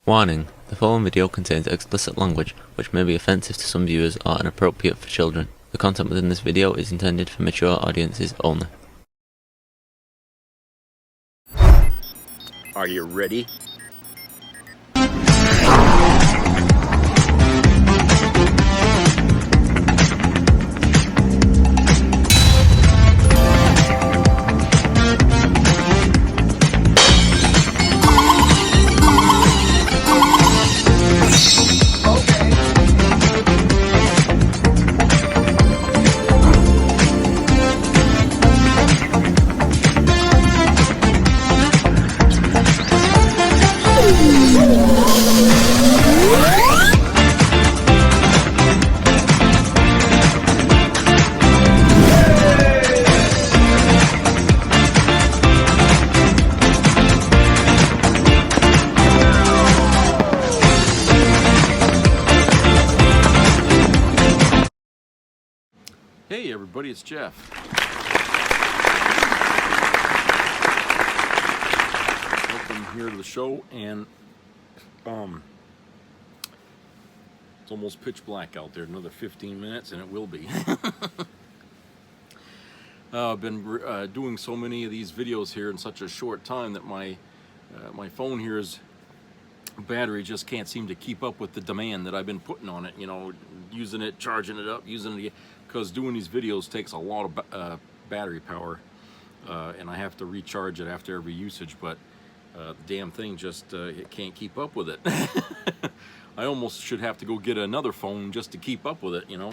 Warning: the following video contains explicit language which may be offensive to some viewers or inappropriate for children. The content within this video is intended for mature audiences only. Are you ready? Hey everybody, it's Jeff. Welcome here to the show, and it's almost pitch black out there. Another 15 minutes and it will be. I've been doing so many of these videos here in such a short time that my phone here's battery just can't seem to keep up with the demand that I've been putting on it. You know, using it, charging it up, using it again, because doing these videos takes a lot of battery power, and I have to recharge it after every usage, but the damn thing just it can't keep up with it. I almost should have to go get another phone just to keep up with it, you know.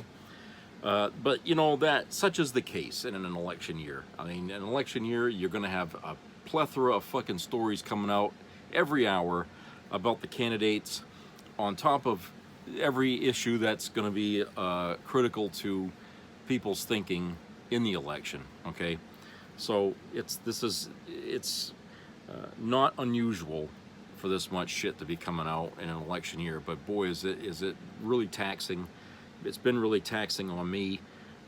But you know, that such is the case in an election year. I mean, an election year, you're gonna have a plethora of fucking stories coming out every hour about the candidates, on top of every issue that's going to be critical to people's thinking in the election. Okay, so it's not unusual for this much shit to be coming out in an election year, but boy, is it really taxing. It's been really taxing on me,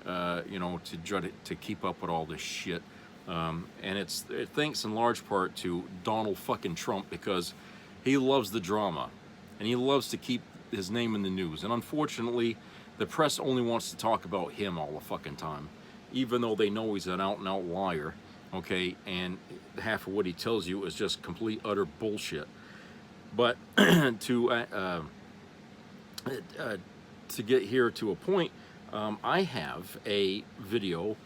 you know, to try to keep up with all this shit, and it thanks in large part to Donald fucking Trump, because he loves the drama, and he loves to keep his name in the news. And unfortunately, the press only wants to talk about him all the fucking time, even though they know he's an out-and-out liar, okay? And half of what he tells you is just complete, utter bullshit. But to get here to a point, I have a video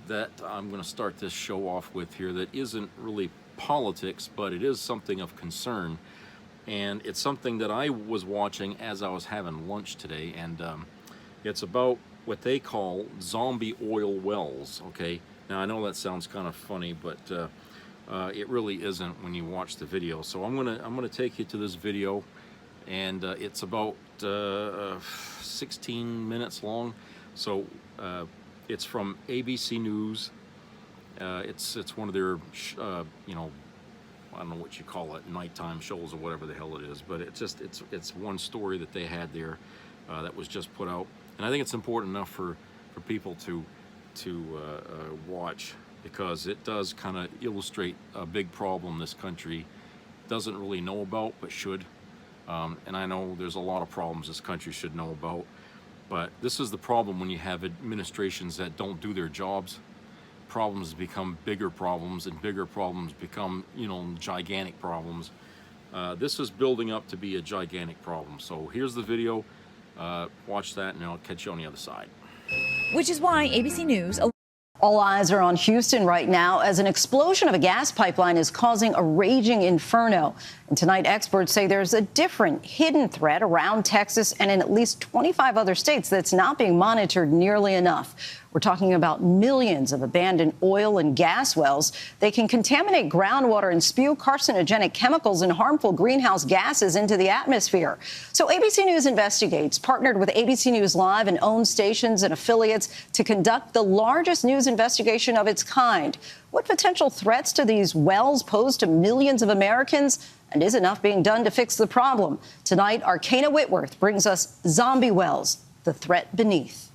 that I'm going to start this show off with here that isn't really politics, but it is something of concern. And it's something that I was watching as I was having lunch today, and it's about what they call zombie oil wells. Okay, now I know that sounds kind of funny, but it really isn't when you watch the video. So I'm gonna take you to this video, and it's about 16 minutes long. So it's from ABC News. It's one of their you know, I don't know what you call it, nighttime shows or whatever the hell it is, but it's one story that they had there that was just put out, and I think it's important enough for people to watch, because it does kind of illustrate a big problem this country doesn't really know about, but should. And I know there's a lot of problems this country should know about, but this is the problem when you have administrations that don't do their jobs. Problems become bigger problems, and bigger problems become, you know, gigantic problems. This is building up to be a gigantic problem. So here's the video. Watch that, and I'll catch you on the other side. Which is why ABC News... All eyes are on Houston right now as an explosion of a gas pipeline is causing a raging inferno. And tonight, experts say there's a different hidden threat around Texas and in at least 25 other states that's not being monitored nearly enough. We're talking about millions of abandoned oil and gas wells. They can contaminate groundwater and spew carcinogenic chemicals and harmful greenhouse gases into the atmosphere. So ABC News Investigates partnered with ABC News Live and owned stations and affiliates to conduct the largest news investigation of its kind. What potential threats do these wells pose to millions of Americans? And is enough being done to fix the problem? Tonight, Arcana Whitworth brings us Zombie Wells, the threat beneath.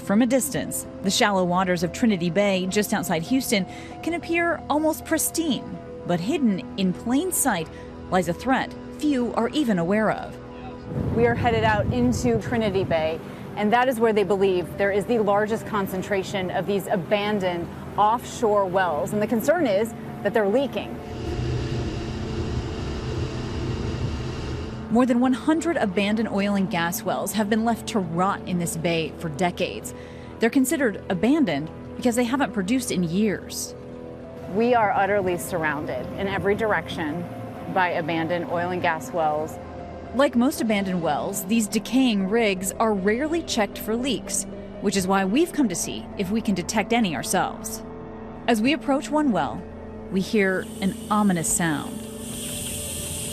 from a distance, the shallow waters of Trinity Bay, just outside Houston, can appear almost pristine. But hidden in plain sight lies a threat few are even aware of. We are headed out into Trinity Bay, and that is where they believe there is the largest concentration of these abandoned offshore wells. And the concern is that they're leaking. More than 100 abandoned oil and gas wells have been left to rot in this bay for decades. They're considered abandoned because they haven't produced in years. We are utterly surrounded in every direction by abandoned oil and gas wells. Like most abandoned wells, these decaying rigs are rarely checked for leaks, which is why we've come to see if we can detect any ourselves. As we approach one well, we hear an ominous sound.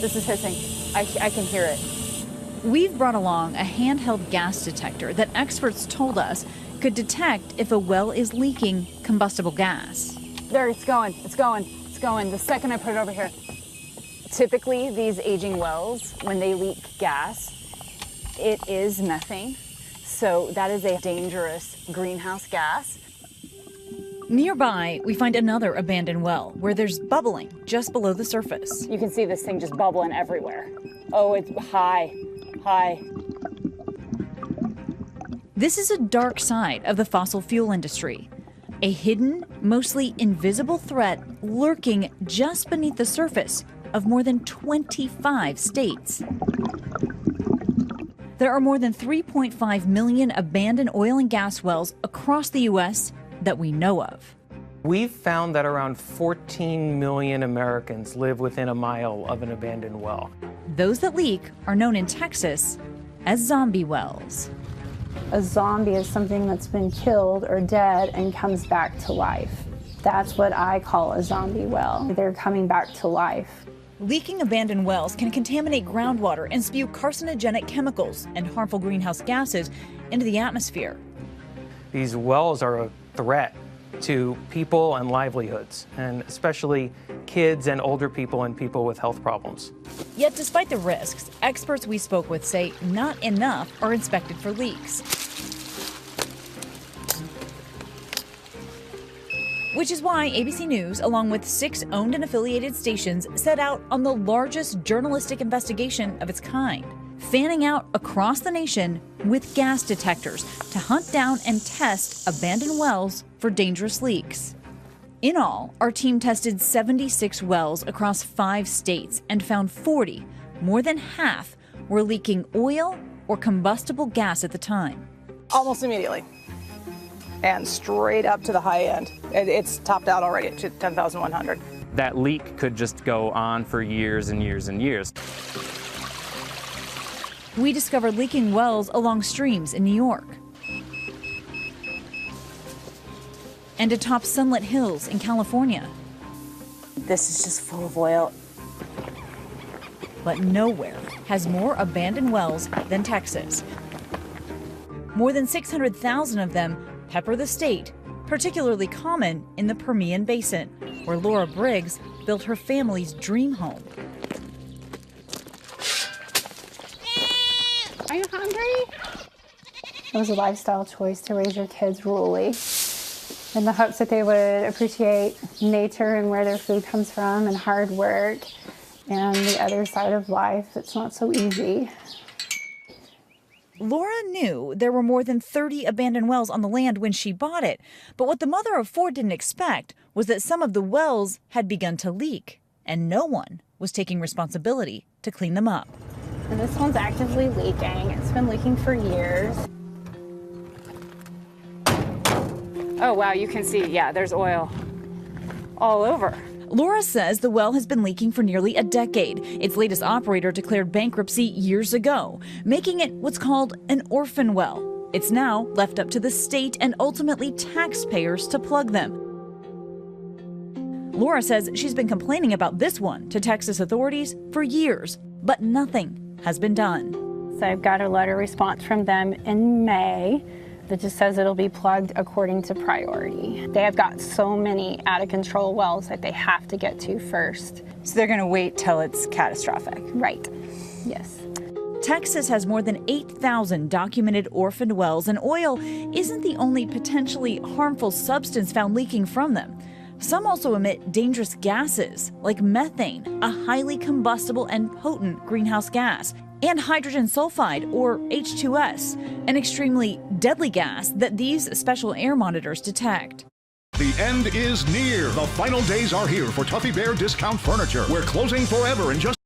This is hissing. I can hear it. We've brought along a handheld gas detector that experts told us could detect if a well is leaking combustible gas. There, it's going, it's going, it's going. The second I put it over here. Typically, these aging wells, when they leak gas, it is methane. So that is a dangerous greenhouse gas. Nearby, we find another abandoned well where there's bubbling just below the surface. You can see this thing just bubbling everywhere. Oh, it's high, high. This is a dark side of the fossil fuel industry. A hidden, mostly invisible threat lurking just beneath the surface of more than 25 states. There are more than 3.5 million abandoned oil and gas wells across the U.S. that we know of. We've found that around 14 million Americans live within a mile of an abandoned well. Those that leak are known in Texas as zombie wells. A zombie is something that's been killed or dead and comes back to life. That's what I call a zombie well. They're coming back to life. Leaking abandoned wells can contaminate groundwater and spew carcinogenic chemicals and harmful greenhouse gases into the atmosphere. These wells are a threat to people and livelihoods, and especially kids and older people and people with health problems. Yet despite the risks, experts we spoke with say not enough are inspected for leaks. Which is why ABC News, along with 6 owned and affiliated stations, set out on the largest journalistic investigation of its kind, fanning out across the nation with gas detectors to hunt down and test abandoned wells for dangerous leaks. In all, our team tested 76 wells across 5 states and found 40, more than half, were leaking oil or combustible gas at the time. Almost immediately, and straight up to the high end. It's topped out already at 10,100. That leak could just go on for years and years and years. We discovered leaking wells along streams in New York and atop sunlit hills in California. This is just full of oil. But nowhere has more abandoned wells than Texas. More than 600,000 of them pepper the state, particularly common in the Permian Basin, where Laura Briggs built her family's dream home. Are you hungry? It was a lifestyle choice to raise your kids rurally in the hopes that they would appreciate nature and where their food comes from and hard work and the other side of life. It's not so easy. Laura knew there were more than 30 abandoned wells on the land when she bought it, but what the mother of 4 didn't expect was that some of the wells had begun to leak, and no one was taking responsibility to clean them up. And this one's actively leaking. It's been leaking for years. Oh, wow, you can see, yeah, there's oil all over. Laura says the well has been leaking for nearly a decade. Its latest operator declared bankruptcy years ago, making it what's called an orphan well. It's now left up to the state and ultimately taxpayers to plug them. Laura says she's been complaining about this one to Texas authorities for years, but nothing has been done. So I've got a letter response from them in May that just says it'll be plugged according to priority. They have got so many out of control wells that they have to get to first. So they're going to wait till it's catastrophic. Right. Yes. Texas has more than 8,000 documented orphaned wells, and oil isn't the only potentially harmful substance found leaking from them. Some also emit dangerous gases like methane, a highly combustible and potent greenhouse gas, and hydrogen sulfide, or H2S, an extremely deadly gas that these special air monitors detect. The end is near. The final days are here for Tuffy Bear Discount Furniture. We're closing forever in just...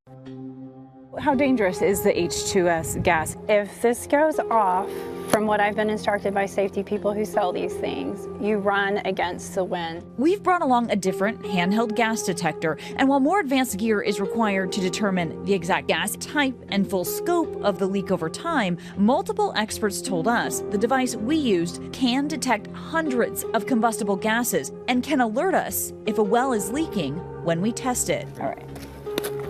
How dangerous is the H2S gas? If this goes off, from what I've been instructed by safety people who sell these things, you run against the wind. We've brought along a different handheld gas detector, and while more advanced gear is required to determine the exact gas type and full scope of the leak over time, multiple experts told us the device we used can detect hundreds of combustible gases and can alert us if a well is leaking when we test it. All right,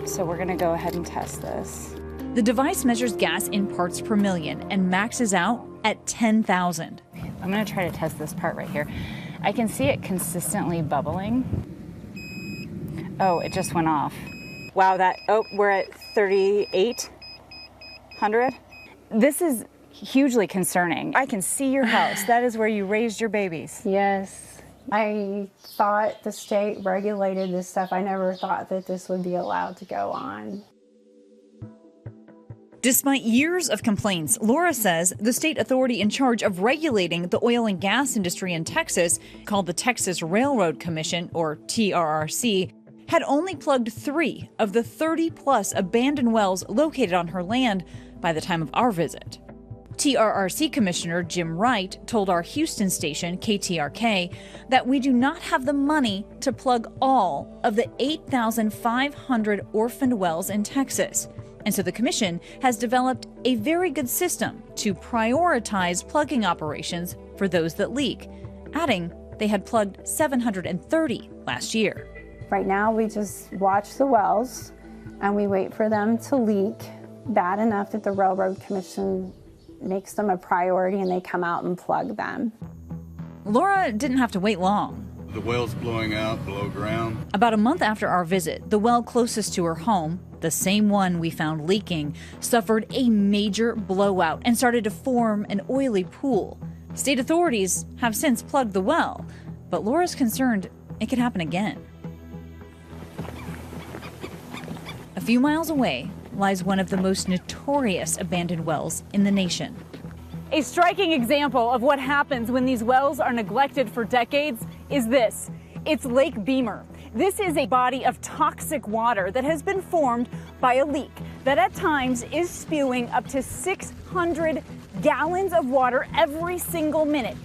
so we're gonna go ahead and test this. The device measures gas in parts per million and maxes out at 10,000. I'm gonna try to test this part right here. I can see it consistently bubbling. Oh, it just went off. Wow, we're at 3,800. This is hugely concerning. I can see your house. That is where you raised your babies. Yes. I thought the state regulated this stuff. I never thought that this would be allowed to go on. Despite years of complaints, Laura says the state authority in charge of regulating the oil and gas industry in Texas, called the Texas Railroad Commission, or TRRC, had only plugged 3 of the 30-plus abandoned wells located on her land by the time of our visit. TRRC Commissioner Jim Wright told our Houston station, KTRK, that we do not have the money to plug all of the 8,500 orphaned wells in Texas. And so the commission has developed a very good system to prioritize plugging operations for those that leak, adding they had plugged 730 last year. Right now, we just watch the wells and we wait for them to leak bad enough that the Railroad Commission makes them a priority and they come out and plug them. Laura didn't have to wait long. The well's blowing out below ground. About a month after our visit, the well closest to her home, the same one we found leaking, suffered a major blowout and started to form an oily pool. State authorities have since plugged the well, but Laura's concerned it could happen again. A few miles away lies one of the most notorious abandoned wells in the nation. A striking example of what happens when these wells are neglected for decades is this. It's Lake Beamer. This is a body of toxic water that has been formed by a leak that at times is spewing up to 600 gallons of water every single minute.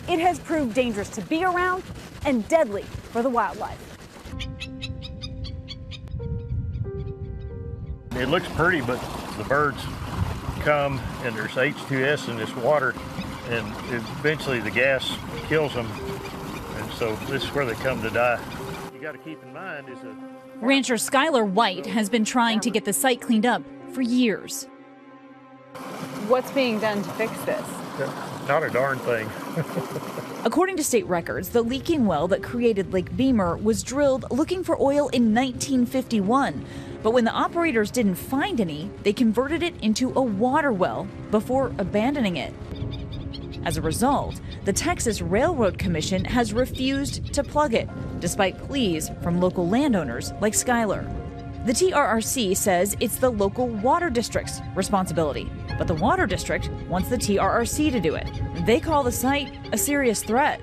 It has proved dangerous to be around and deadly for the wildlife. It looks pretty, but the birds come and there's H2S in this water, and eventually the gas kills them, and so this is where they come to die. You got to keep in mind is that Rancher Skylar White has been trying to get the site cleaned up for years. What's being done to fix this? not a darn thing. According to state records, the leaking well that created Lake Beamer was drilled looking for oil in 1951. But when the operators didn't find any, they converted it into a water well before abandoning it. As a result, the Texas Railroad Commission has refused to plug it, despite pleas from local landowners like Skylar. The TRRC says it's the local water district's responsibility, but the water district wants the TRRC to do it. They call the site a serious threat.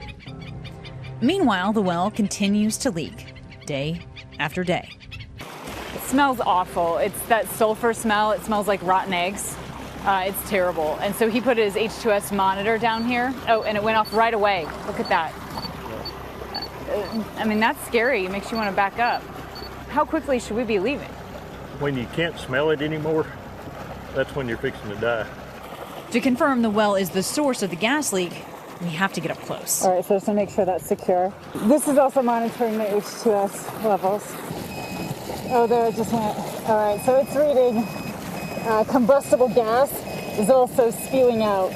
Meanwhile, the well continues to leak, day after day. It smells awful. It's that sulfur smell. It smells like rotten eggs. It's terrible. And so he put his H2S monitor down here. Oh, and it went off right away. Look at that. I mean, that's scary. It makes you want to back up. How quickly should we be leaving? When you can't smell it anymore, that's when you're fixing to die. To confirm the well is the source of the gas leak, we have to get up close. All right, so just to make sure that's secure. This is also monitoring the H2S levels. Oh, there it just went. All right, so it's reading combustible gas is also spewing out.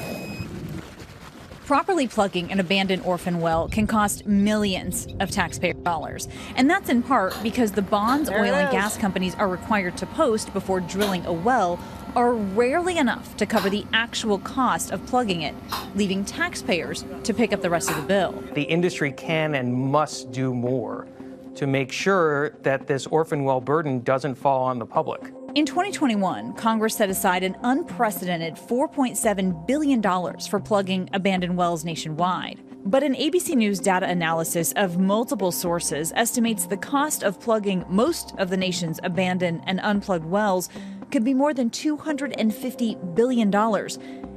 Properly plugging an abandoned orphan well can cost millions of taxpayer dollars. And that's in part because the bonds oil and gas companies are required to post before drilling a well are rarely enough to cover the actual cost of plugging it, leaving taxpayers to pick up the rest of the bill. The industry can and must do more to make sure that this orphan well burden doesn't fall on the public. In 2021, Congress set aside an unprecedented $4.7 billion for plugging abandoned wells nationwide. But an ABC News data analysis of multiple sources estimates the cost of plugging most of the nation's abandoned and unplugged wells could be more than $250 billion.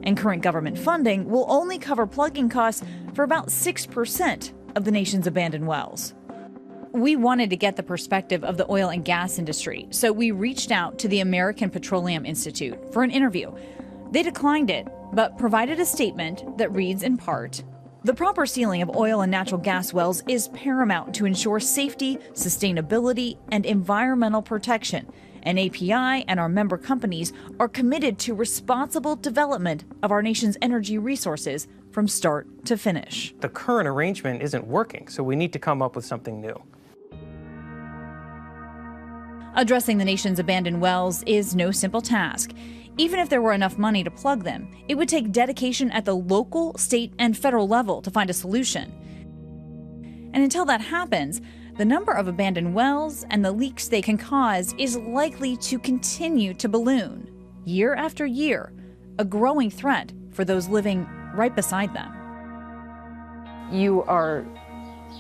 And current government funding will only cover plugging costs for about 6% of the nation's abandoned wells. We wanted to get the perspective of the oil and gas industry, so we reached out to the American Petroleum Institute for an interview. They declined it, but provided a statement that reads in part, "The proper sealing of oil and natural gas wells is paramount to ensure safety, sustainability, and environmental protection. And API and our member companies are committed to responsible development of our nation's energy resources from start to finish." The current arrangement isn't working, so we need to come up with something new. Addressing the nation's abandoned wells is no simple task. Even if there were enough money to plug them, it would take dedication at the local, state, and federal level to find a solution. And until that happens, the number of abandoned wells and the leaks they can cause is likely to continue to balloon, year after year, a growing threat for those living right beside them. You are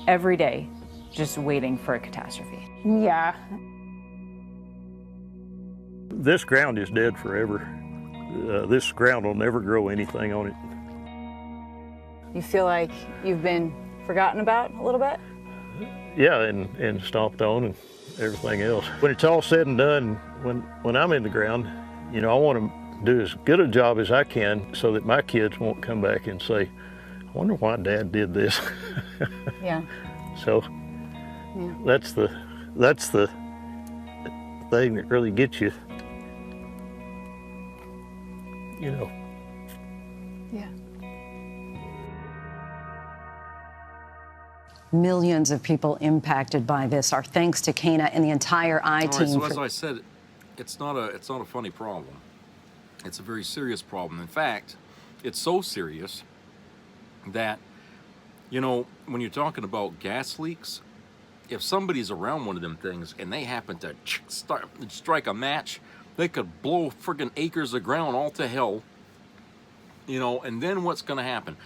every day just waiting for a catastrophe. Yeah. This ground is dead forever. This ground will never grow anything on it. You feel like you've been forgotten about a little bit? Yeah, and stomped on and everything else. When it's all said and done, when I'm in the ground, you know, I want to do as good a job as I can so that my kids won't come back and say, "I wonder why Dad did this." Yeah. So Yeah. that's the thing that really gets you. You know. Yeah. Millions of people impacted by this. Our thanks to Kana and the entire I-team. So as I said, it's not a funny problem. It's a very serious problem. In fact, it's so serious that, you know, when you're talking about gas leaks, if somebody's around one of them things and they happen to strike a match, they could blow friggin' acres of ground all to hell, you know, and then what's going to happen?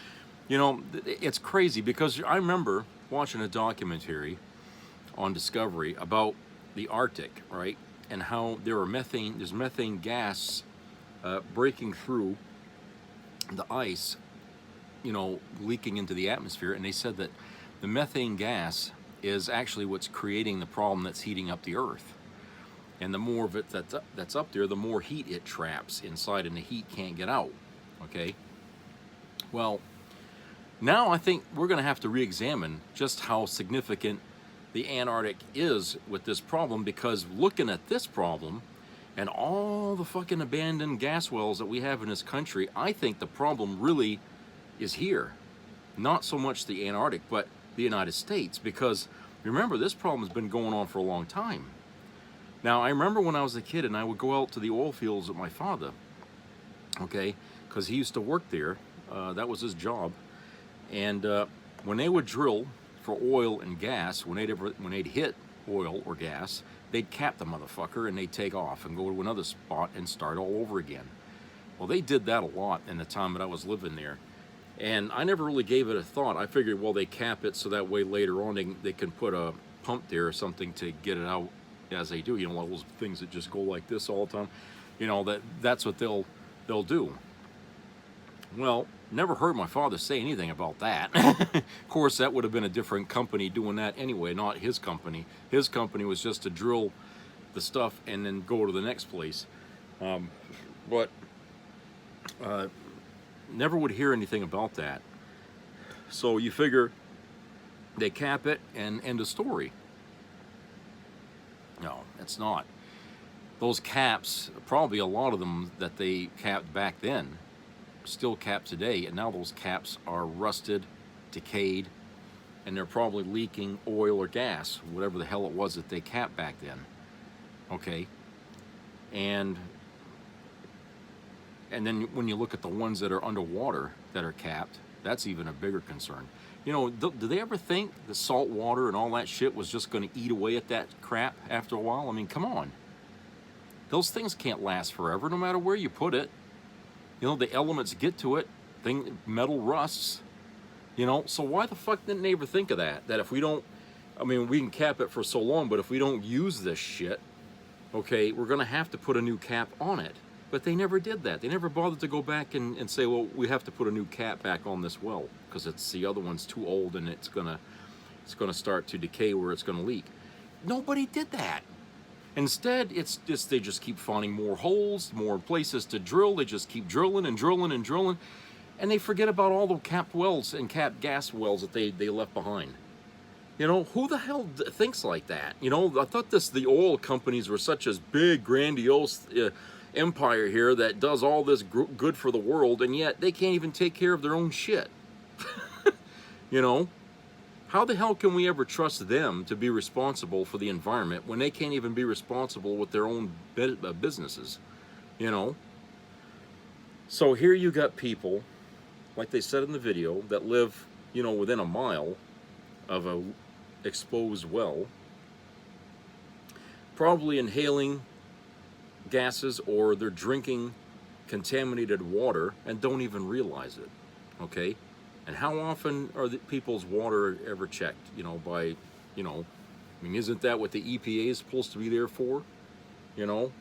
You know, it's crazy because I remember watching a documentary on Discovery about the Arctic, right? And how there's methane gas breaking through the ice, you know, leaking into the atmosphere. And they said that the methane gas is actually what's creating the problem that's heating up the Earth. And the more of it that's up there, the more heat it traps inside, and the heat can't get out, okay? Well, now I think we're going to have to re-examine just how significant the Antarctic is with this problem, because looking at this problem and all the fucking abandoned gas wells that we have in this country, I think the problem really is here. Not so much the Antarctic, but the United States, because remember, this problem has been going on for a long time. Now, I remember when I was a kid and I would go out to the oil fields with my father, okay, because he used to work there. That was his job. And when they would drill for oil and gas, when they'd hit oil or gas, they'd cap the motherfucker and they'd take off and go to another spot and start all over again. Well, they did that a lot in the time that I was living there. And I never really gave it a thought. I figured, well, they cap it so that way later on they can put a pump there or something to get it out as they do. You know, all those things that just go like this all the time. You know, that's what they'll do. Well, never heard my father say anything about that. Of course, that would have been a different company doing that anyway, not his company. His company was just to drill the stuff and then go to the next place. But never would hear anything about that. So you figure they cap it and end of story. No, it's not. Those caps, probably a lot of them that they capped back then, still capped today, and now those caps are rusted, decayed, and they're probably leaking oil or gas, whatever the hell it was that they capped back then. Okay? And And then when you look at the ones that are underwater that are capped, that's even a bigger concern. You know, do they ever think the salt water and all that shit was just going to eat away at that crap after a while? I mean, come on. Those things can't last forever, no matter where you put it. You know, the elements get to it, metal rusts. You know, so why the fuck didn't they ever think of that? That if we don't, I mean, we can cap it for so long, but if we don't use this shit, okay, we're going to have to put a new cap on it. But they never did that. They never bothered to go back and say, well, we have to put a new cap back on this well because it's the other one's too old and it's gonna start to decay where it's gonna leak. Nobody did that. Instead, it's just they just keep finding more holes, more places to drill. They just keep drilling and drilling and drilling, and they forget about all the capped wells and capped gas wells that they left behind. You know, who the hell thinks like that? You know, I thought the oil companies were such a big, grandiose empire here that does all this good for the world, and yet they can't even take care of their own shit. You know, how the hell can we ever trust them to be responsible for the environment when they can't even be responsible with their own businesses? You know, so here you got people, like they said in the video, that live, you know, within a mile of a exposed well, probably inhaling gases, or they're drinking contaminated water and don't even realize it. Okay, and how often are the people's water ever checked? You know, by, you know, I mean, isn't that what the EPA is supposed to be there for? You know,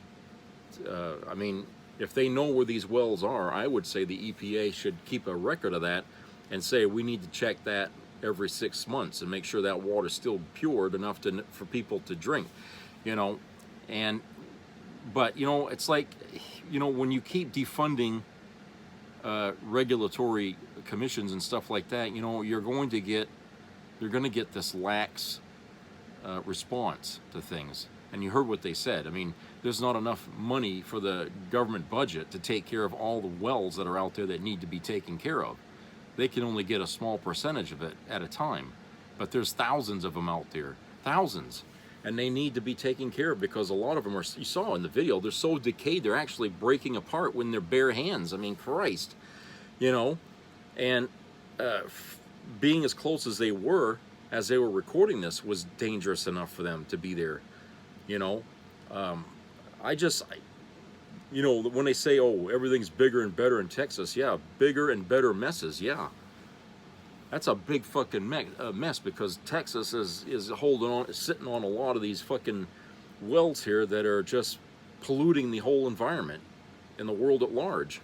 I mean, if they know where these wells are, I would say the EPA should keep a record of that and say we need to check that every 6 months and make sure that water's still pure enough for people to drink. You know, and but, you know, it's like, you know, when you keep defunding regulatory commissions and stuff like that, you know, you're going to get this lax response to things. And you heard what they said. I mean, there's not enough money for the government budget to take care of all the wells that are out there that need to be taken care of. They can only get a small percentage of it at a time. But there's thousands of them out there. Thousands. And they need to be taken care of because a lot of them are, you saw in the video, they're so decayed, they're actually breaking apart when they're bare hands. I mean, Christ, you know, and being as close as they were recording this was dangerous enough for them to be there, you know. You know, when they say, oh, everything's bigger and better in Texas, yeah, bigger and better messes, yeah. That's a big fucking mess because Texas is sitting on a lot of these fucking wells here that are just polluting the whole environment in the world at large.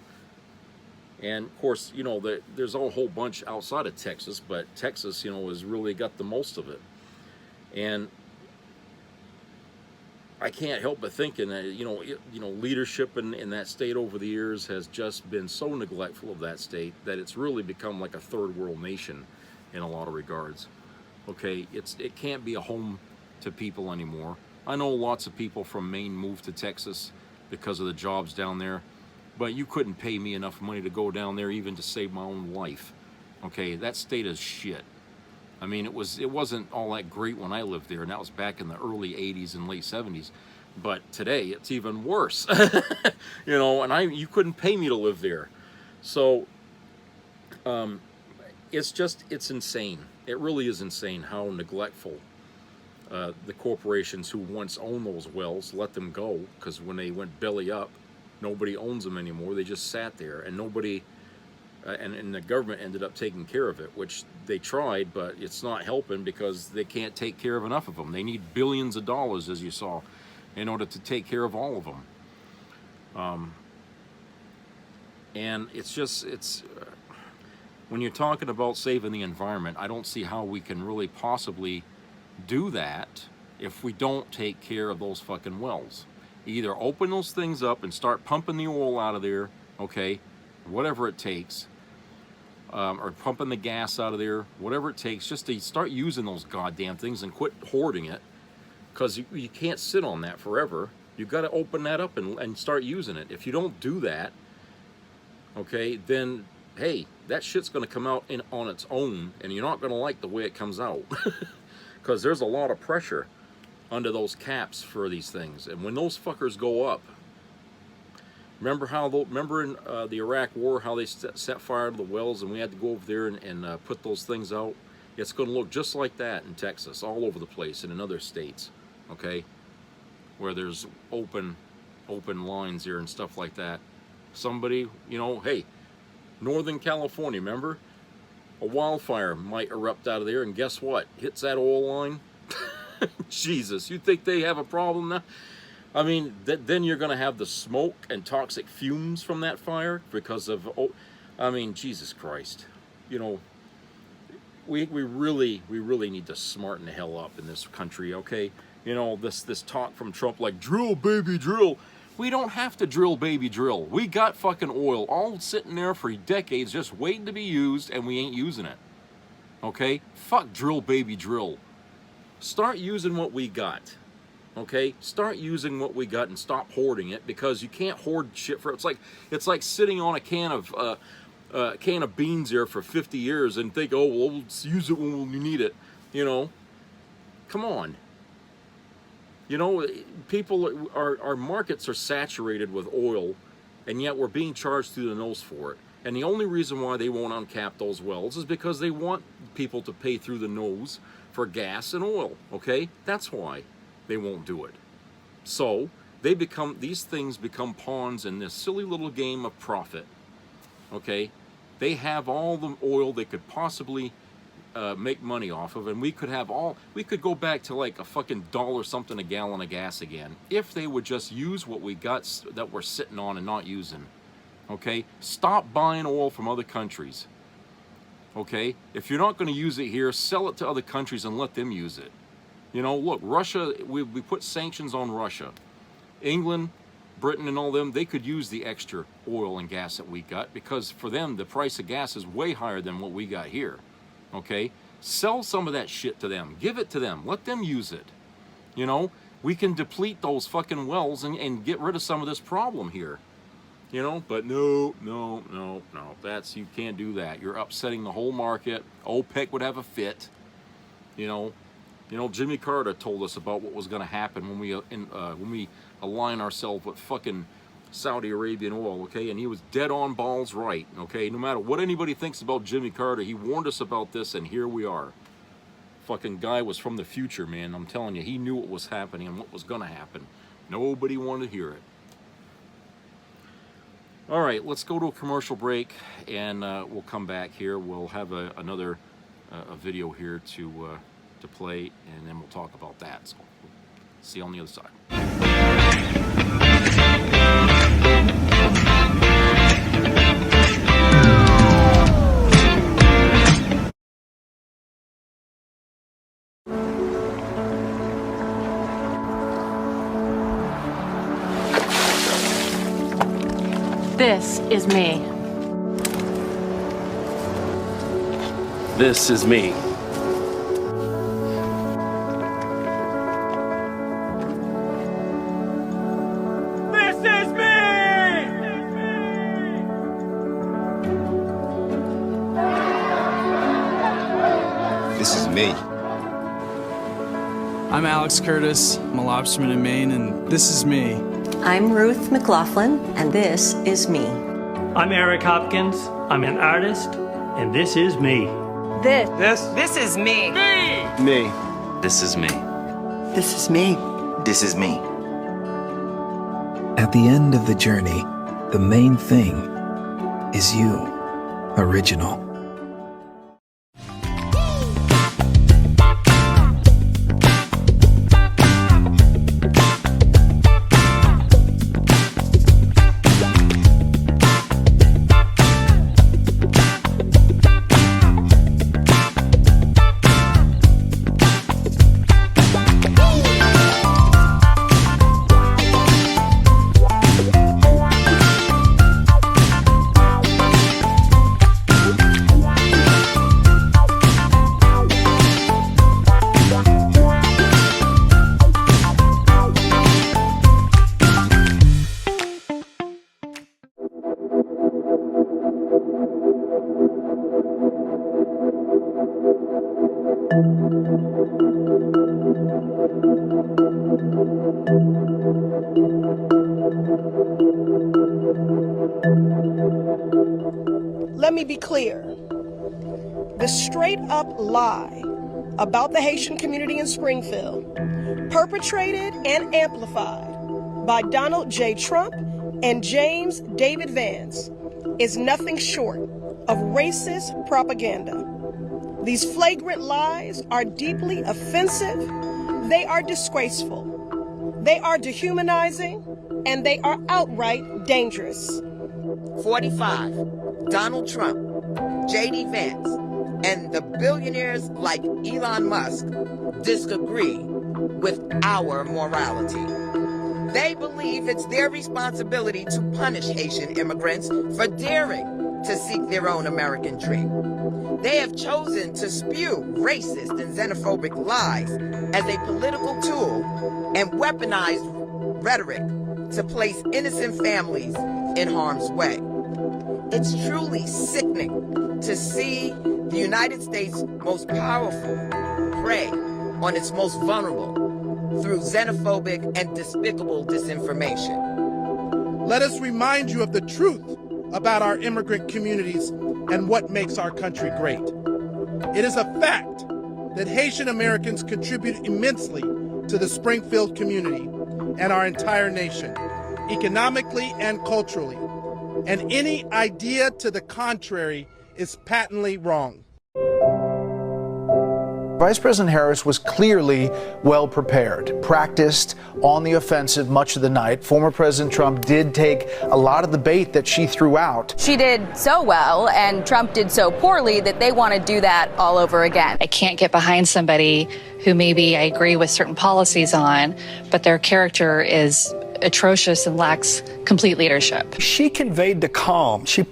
And of course, you know, there's a whole bunch outside of Texas, but Texas, you know, has really got the most of it. And I can't help but thinking that, you know, leadership in that state over the years has just been so neglectful of that state that it's really become like a third world nation in a lot of regards. Okay, it can't be a home to people anymore. I know lots of people from Maine moved to Texas because of the jobs down there, but you couldn't pay me enough money to go down there even to save my own life. Okay, that state is shit. I mean, it wasn't all that great when I lived there, and that was back in the early 80s and late 70s. But today, it's even worse. You know, and you couldn't pay me to live there. So, it's insane. It really is insane how neglectful the corporations who once owned those wells let them go, because when they went belly up, nobody owns them anymore. They just sat there, and nobody... and the government ended up taking care of it, which they tried, but it's not helping because they can't take care of enough of them. They need billions of dollars, as you saw, in order to take care of all of them. And it's when you're talking about saving the environment, I don't see how we can really possibly do that if we don't take care of those fucking wells. Either open those things up and start pumping the oil out of there, okay, whatever it takes, or pumping the gas out of there, whatever it takes, just to start using those goddamn things and quit hoarding it, because you can't sit on that forever. You've got to open that up and start using it. If you don't do that, okay, then, hey, that shit's going to come out on its own, and you're not going to like the way it comes out, because there's a lot of pressure under those caps for these things, and when those fuckers go up, Remember in the Iraq War how they set fire to the wells and we had to go over there and put those things out? It's going to look just like that in Texas, all over the place, and in other states, okay, where there's open lines here and stuff like that. Somebody, you know, hey, Northern California, remember? A wildfire might erupt out of there, and guess what? Hits that oil line. Jesus, you think they have a problem now? I mean, then you're going to have the smoke and toxic fumes from that fire because of, I mean, Jesus Christ. You know, we really need to smarten the hell up in this country, okay? You know, this talk from Trump like, drill, baby, drill. We don't have to drill, baby, drill. We got fucking oil all sitting there for decades just waiting to be used, and we ain't using it, okay? Fuck drill, baby, drill. Start using what we got. Okay, start using what we got and stop hoarding it, because you can't hoard shit for it's like sitting on a can of beans there for 50 years and think, oh well, let's use it when we need it. You know, come on. You know, people our markets are saturated with oil, and yet we're being charged through the nose for it. And the only reason why they won't uncap those wells is because they want people to pay through the nose for gas and oil. Okay, that's why they won't do it. So these things become pawns in this silly little game of profit. Okay, they have all the oil they could possibly make money off of, and we could go back to like a fucking $1 something a gallon of gas again if they would just use what we got that we're sitting on and not using. Okay, stop buying oil from other countries. Okay, if you're not going to use it here, sell it to other countries and let them use it. You know, look, Russia, we put sanctions on Russia. England, Britain, and all them, they could use the extra oil and gas that we got, because for them, the price of gas is way higher than what we got here. Okay? Sell some of that shit to them. Give it to them. Let them use it. You know, we can deplete those fucking wells and get rid of some of this problem here. You know, but no, you can't do that. You're upsetting the whole market. OPEC would have a fit. You know, Jimmy Carter told us about what was going to happen when we align ourselves with fucking Saudi Arabian oil, okay? And he was dead on balls right, okay? No matter what anybody thinks about Jimmy Carter, he warned us about this, and here we are. Fucking guy was from the future, man. I'm telling you, he knew what was happening and what was going to happen. Nobody wanted to hear it. All right, let's go to a commercial break, and we'll come back here. We'll have another video here to play, and then we'll talk about that. So, see you on the other side. This is me. This is me. This is me. I'm Alex Curtis. I'm a lobsterman in Maine, and this is me. I'm Ruth McLaughlin, and this is me. I'm Eric Hopkins. I'm an artist, and this is me. This is me. Me. This is me. This is me. This is me. At the end of the journey, the main thing is you, original. Let me be clear. The straight-up lie about the Haitian community in Springfield, perpetrated and amplified by Donald J. Trump and James David Vance, is nothing short of racist propaganda. These flagrant lies are deeply offensive, they are disgraceful, they are dehumanizing, and they are outright dangerous. 45, Donald Trump, J.D. Vance, and the billionaires like Elon Musk disagree with our morality. They believe it's their responsibility to punish Haitian immigrants for daring to seek their own American dream. They have chosen to spew racist and xenophobic lies as a political tool and weaponized rhetoric to place innocent families in harm's way. It's truly sickening to see the United States' most powerful prey on its most vulnerable through xenophobic and despicable disinformation. Let us remind you of the truth about our immigrant communities and what makes our country great. It is a fact that Haitian Americans contribute immensely to the Springfield community and our entire nation, economically and culturally. And any idea to the contrary is patently wrong. Vice President Harris was clearly well prepared, practiced on the offensive much of the night. Former President Trump did take a lot of the bait that she threw out. She did so well, and Trump did so poorly that they want to do that all over again. I can't get behind somebody who maybe I agree with certain policies on, but their character is atrocious and lacks complete leadership. She conveyed the calm. She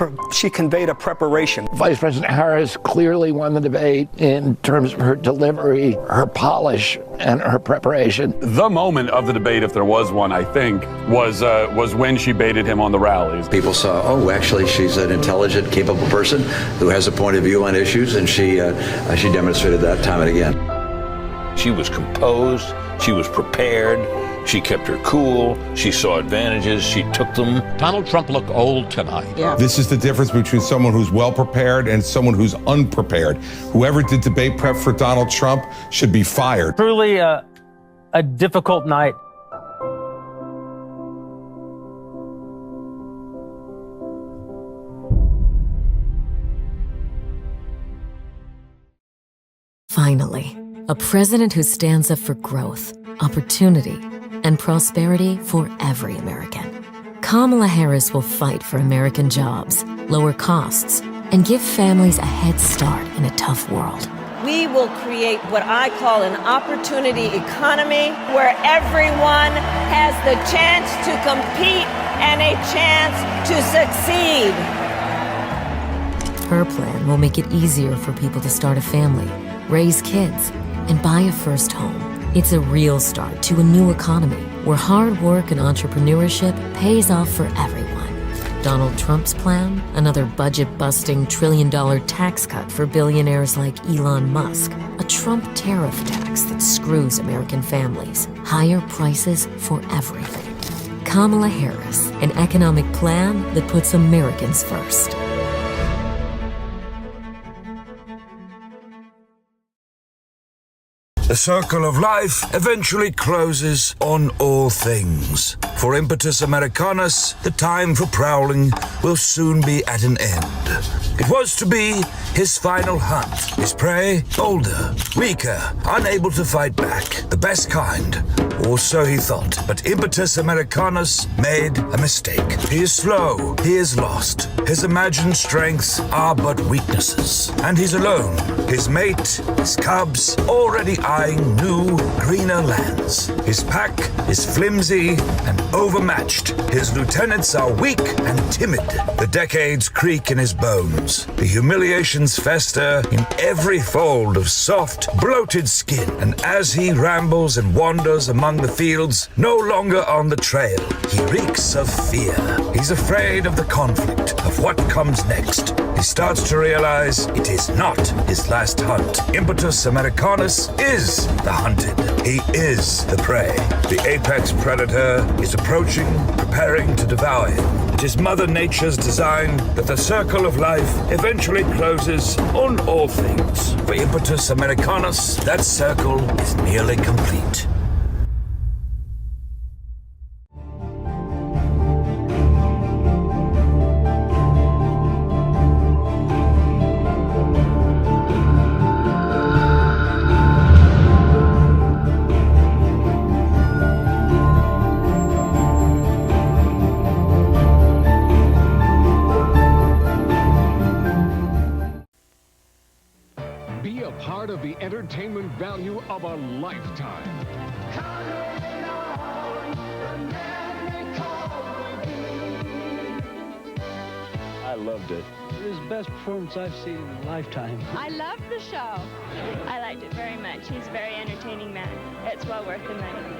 conveyed a preparation. Vice President Harris clearly won the debate in terms of her delivery, her polish, and her preparation. The moment of the debate, if there was one, I think, was when she baited him on the rallies. People saw, oh, actually, she's an intelligent, capable person who has a point of view on issues, and she demonstrated that time and again. She was composed. She was prepared. She kept her cool. She saw advantages. She took them. Donald Trump looked old tonight. Yeah. This is the difference between someone who's well prepared and someone who's unprepared. Whoever did debate prep for Donald Trump should be fired. Truly a difficult night. Finally, a president who stands up for growth, opportunity, and prosperity for every American. Kamala Harris will fight for American jobs, lower costs, and give families a head start in a tough world. We will create what I call an opportunity economy where everyone has the chance to compete and a chance to succeed. Her plan will make it easier for people to start a family, raise kids, and buy a first home. It's a real start to a new economy where hard work and entrepreneurship pays off for everyone. Donald Trump's plan, another budget-busting trillion-dollar tax cut for billionaires like Elon Musk, a Trump tariff tax that screws American families, higher prices for everything. Kamala Harris, an economic plan that puts Americans first. The circle of life eventually closes on all things. For Impetus Americanus, the time for prowling will soon be at an end. It was to be his final hunt. His prey, older, weaker, unable to fight back. The best kind, or so he thought. But Impetus Americanus made a mistake. He is slow, he is lost. His imagined strengths are but weaknesses. And he's alone. His mate, his cubs, already eyeing new, greener lands. His pack is flimsy and overmatched. His lieutenants are weak and timid. The decades creak in his bones. comes. The humiliations fester in every fold of soft, bloated skin. And as he rambles and wanders among the fields, no longer on the trail, he reeks of fear. He's afraid of the conflict, of what comes next. He starts to realize it is not his last hunt. Impetus Americanus is the hunted. He is the prey. The apex predator is approaching, preparing to devour him. It is Mother Nature's design that the circle of life eventually closes on all things. For Impetus Americanus, that circle is nearly complete. Be a part of the entertainment value of a lifetime. I loved it. It was the best performance I've seen in a lifetime. I loved the show. I liked it very much. He's a very entertaining man. It's well worth the money.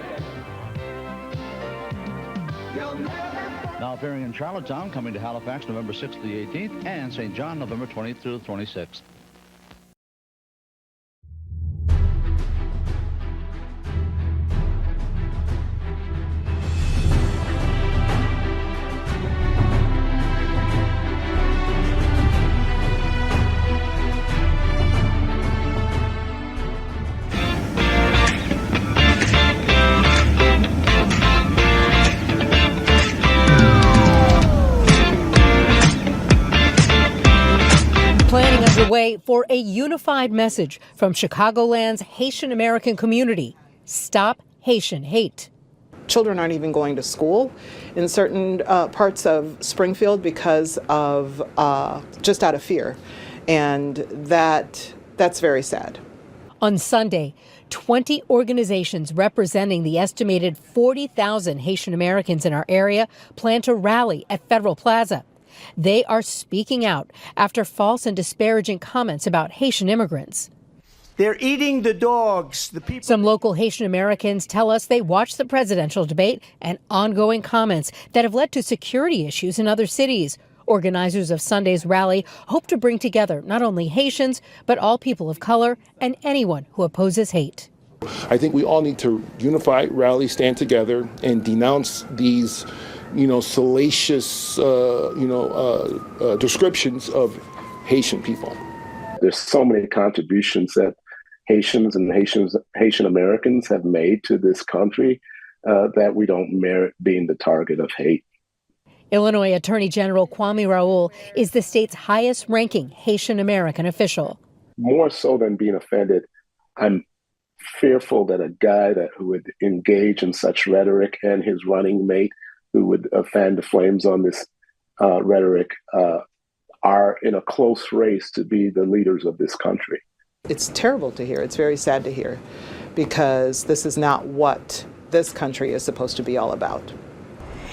Now appearing in Charlottetown, coming to Halifax November 6th to the 18th, and St. John November 20th through the 26th. Planning underway for a unified message from Chicagoland's Haitian American community. Stop Haitian hate. Children aren't even going to school in certain parts of Springfield because of just out of fear. And that's very sad. On Sunday, 20 organizations representing the estimated 40,000 Haitian Americans in our area plan to rally at Federal Plaza. They are speaking out after false and disparaging comments about Haitian immigrants. They're eating the dogs. The people. Some local Haitian Americans tell us they watched the presidential debate and ongoing comments that have led to security issues in other cities. Organizers of Sunday's rally hope to bring together not only Haitians, but all people of color and anyone who opposes hate. I think we all need to unify, rally, stand together, and denounce these salacious, descriptions of Haitian people. There's so many contributions that Haitians and Haitian Americans have made to this country that we don't merit being the target of hate. Illinois Attorney General Kwame Raoul is the state's highest-ranking Haitian American official. More so than being offended, I'm fearful that a guy who would engage in such rhetoric and his running mate who would fan the flames on this rhetoric are in a close race to be the leaders of this country. It's terrible to hear. It's very sad to hear because this is not what this country is supposed to be all about.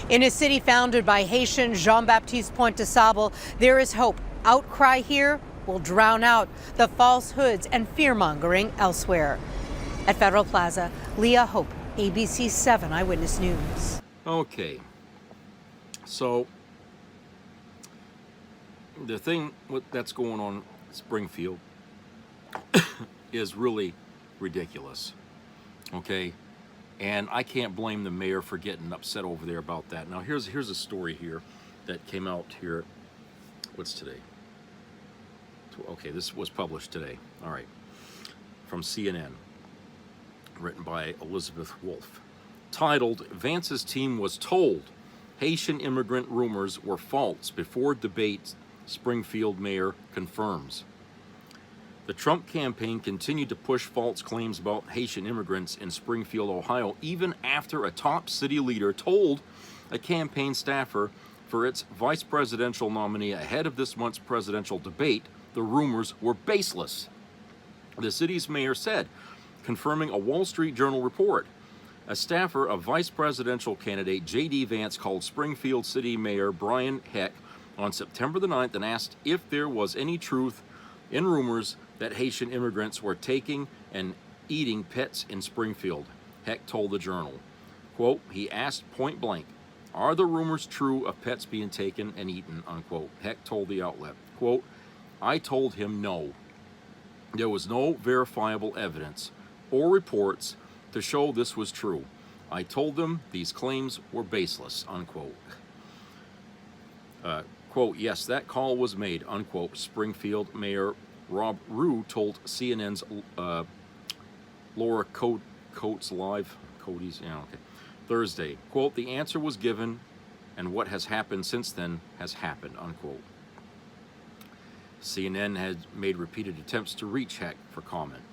In a city founded by Haitian Jean-Baptiste Pointe de Sable, there is hope. Outcry here will drown out the falsehoods and fear-mongering elsewhere. At Federal Plaza, Leah Hope, ABC 7 Eyewitness News. Okay, so the thing that's going on in Springfield is really ridiculous, okay? And I can't blame the mayor for getting upset over there about that. Now, here's a story here that came out here. What's today? Okay, this was published today. All right, from CNN, written by Elizabeth Wolfe. Titled, Vance's team was told Haitian immigrant rumors were false before debate, Springfield mayor confirms. The Trump campaign continued to push false claims about Haitian immigrants in Springfield, Ohio, even after a top city leader told a campaign staffer for its vice presidential nominee ahead of this month's presidential debate the rumors were baseless. The city's mayor said, confirming a Wall Street Journal report. A staffer of vice presidential candidate J.D. Vance called Springfield City Mayor Brian Heck on September the 9th and asked if there was any truth in rumors that Haitian immigrants were taking and eating pets in Springfield. Heck told the Journal. Quote, he asked point blank, are the rumors true of pets being taken and eaten, unquote. Heck told the outlet. Quote, I told him no. There was no verifiable evidence or reports to show this was true. I told them these claims were baseless, unquote. Quote, yes, that call was made, unquote. Springfield Mayor Rob Rue told CNN's Laura Coates Live, Cody's, yeah, okay, Thursday. Quote, the answer was given and what has happened since then has happened, unquote. CNN had made repeated attempts to reach Heck for comment.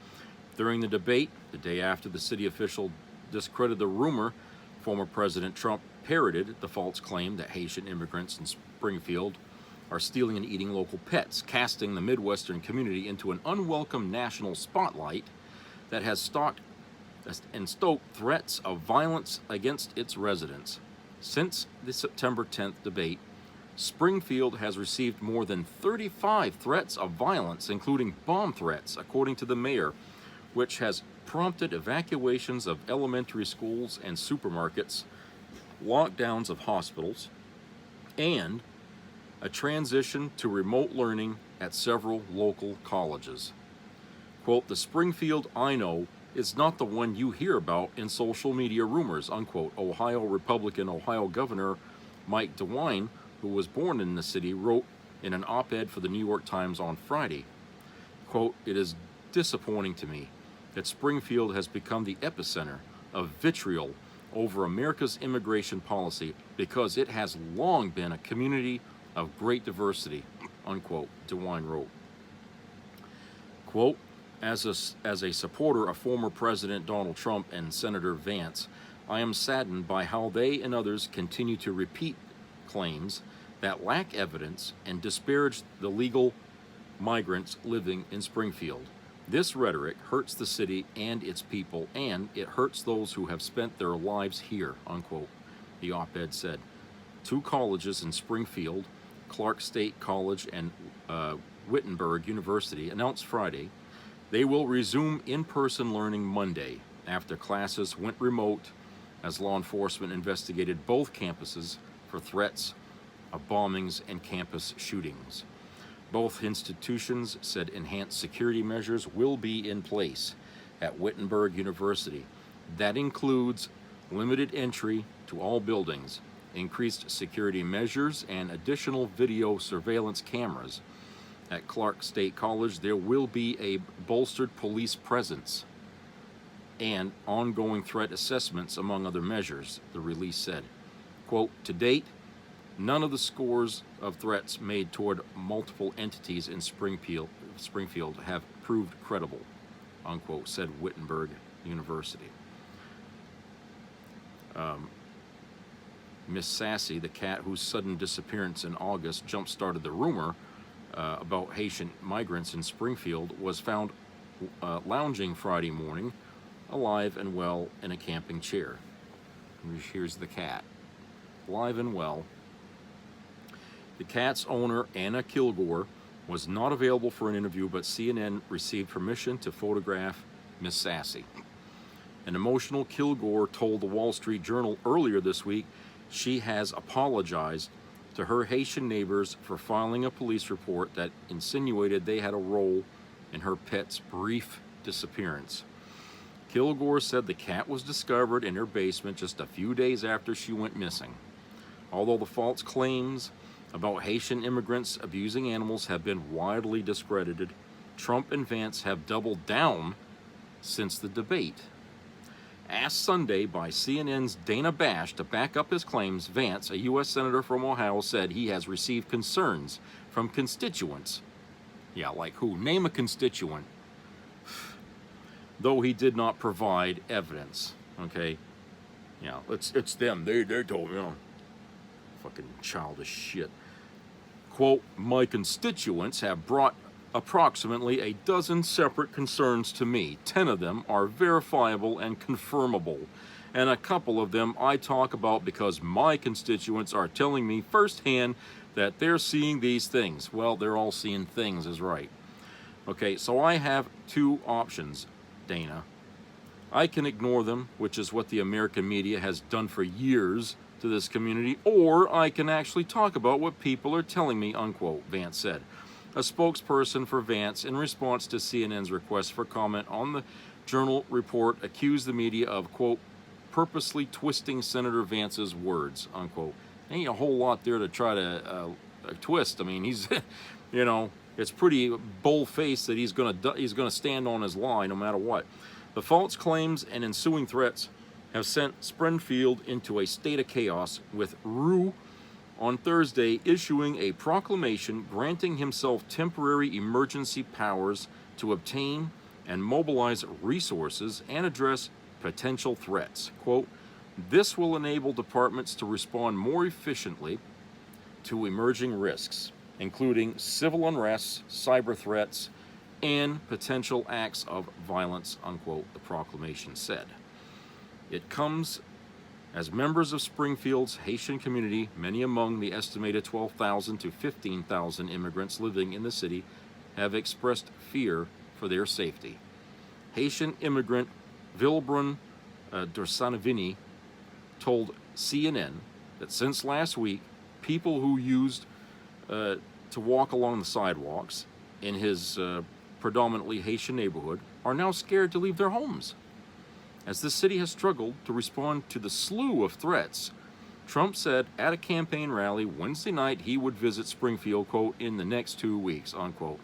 During the debate, the day after the city official discredited the rumor, former President Trump parroted the false claim that Haitian immigrants in Springfield are stealing and eating local pets, casting the Midwestern community into an unwelcome national spotlight that has stoked threats of violence against its residents. Since the September 10th debate, Springfield has received more than 35 threats of violence, including bomb threats, according to the mayor, which has prompted evacuations of elementary schools and supermarkets, lockdowns of hospitals, and a transition to remote learning at several local colleges. Quote, the Springfield I know is not the one you hear about in social media rumors, unquote. Ohio Republican Governor Mike DeWine, who was born in the city, wrote in an op-ed for the New York Times on Friday, quote, it is disappointing to me that Springfield has become the epicenter of vitriol over America's immigration policy because it has long been a community of great diversity, unquote, DeWine wrote. Quote, as a supporter of former President Donald Trump and Senator Vance, I am saddened by how they and others continue to repeat claims that lack evidence and disparage the legal migrants living in Springfield. This rhetoric hurts the city and its people, and it hurts those who have spent their lives here, unquote, the op-ed said. Two colleges in Springfield, Clark State College and Wittenberg University, announced Friday they will resume in-person learning Monday after classes went remote as law enforcement investigated both campuses for threats of bombings and campus shootings. Both institutions said enhanced security measures will be in place at Wittenberg University. That includes limited entry to all buildings, increased security measures, and additional video surveillance cameras. At Clark State College, there will be a bolstered police presence and ongoing threat assessments, among other measures, the release said. Quote, to date, none of the scores of threats made toward multiple entities in Springfield have proved credible, unquote, said Wittenberg University. Miss Sassy, the cat whose sudden disappearance in August jump-started the rumor about Haitian migrants in Springfield, was found lounging Friday morning, alive and well in a camping chair. Here's the cat, alive and well. The cat's owner, Anna Kilgore, was not available for an interview, but CNN received permission to photograph Miss Sassy. An emotional Kilgore told the Wall Street Journal earlier this week she has apologized to her Haitian neighbors for filing a police report that insinuated they had a role in her pet's brief disappearance. Kilgore said the cat was discovered in her basement just a few days after she went missing. Although the false claims about Haitian immigrants abusing animals have been widely discredited, Trump and Vance have doubled down since the debate. Asked Sunday by CNN's Dana Bash to back up his claims, Vance, a U.S. Senator from Ohio, said he has received concerns from constituents. Yeah, like who? Name a constituent. Though he did not provide evidence. Okay? Yeah, it's them. They told me. Fucking childish shit. Quote, my constituents have brought approximately a dozen separate concerns to me. 10 of them are verifiable and confirmable, and a couple of them I talk about because my constituents are telling me firsthand that they're seeing these things. Well, they're all seeing things is right. Okay, so I have two options, Dana. I can ignore them, which is what the American media has done for years to this community, or I can actually talk about what people are telling me, unquote, Vance said. A spokesperson for Vance, in response to CNN's request for comment on the Journal report, accused the media of, quote, purposely twisting Senator Vance's words, unquote. Ain't a whole lot there to try to twist. I mean, he's, you know, it's pretty bold-faced that he's gonna stand on his line no matter what. The false claims and ensuing threats have sent Springfield into a state of chaos, with Rue on Thursday issuing a proclamation granting himself temporary emergency powers to obtain and mobilize resources and address potential threats. Quote, this will enable departments to respond more efficiently to emerging risks, including civil unrest, cyber threats, and potential acts of violence, unquote, the proclamation said. It comes as members of Springfield's Haitian community, many among the estimated 12,000 to 15,000 immigrants living in the city, have expressed fear for their safety. Haitian immigrant Vilbrun Dorsanavini told CNN that since last week, people who used to walk along the sidewalks in his predominantly Haitian neighborhood are now scared to leave their homes. As the city has struggled to respond to the slew of threats, Trump said at a campaign rally Wednesday night he would visit Springfield, quote, in the next 2 weeks, unquote.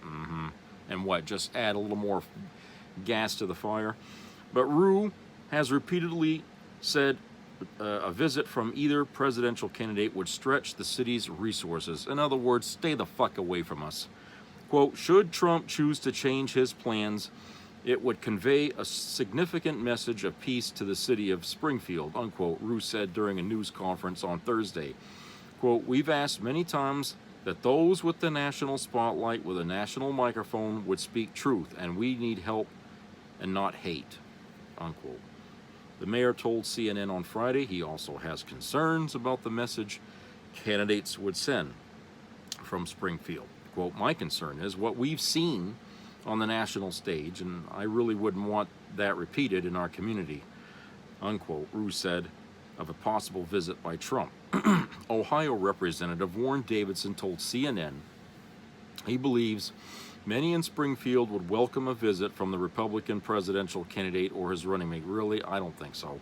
And what, just add a little more gas to the fire? But Rue has repeatedly said a visit from either presidential candidate would stretch the city's resources. In other words, stay the fuck away from us. Quote, should Trump choose to change his plans, it would convey a significant message of peace to the city of Springfield, unquote, Rue said during a news conference on Thursday. Quote, we've asked many times that those with the national spotlight with a national microphone would speak truth, and we need help and not hate, unquote. The mayor told CNN on Friday he also has concerns about the message candidates would send from Springfield. Quote, my concern is what we've seen on the national stage, and I really wouldn't want that repeated in our community, unquote, Rue said of a possible visit by Trump. Ohio Representative Warren Davidson told CNN he believes many in Springfield would welcome a visit from the Republican presidential candidate or his running mate. Really? I don't think so.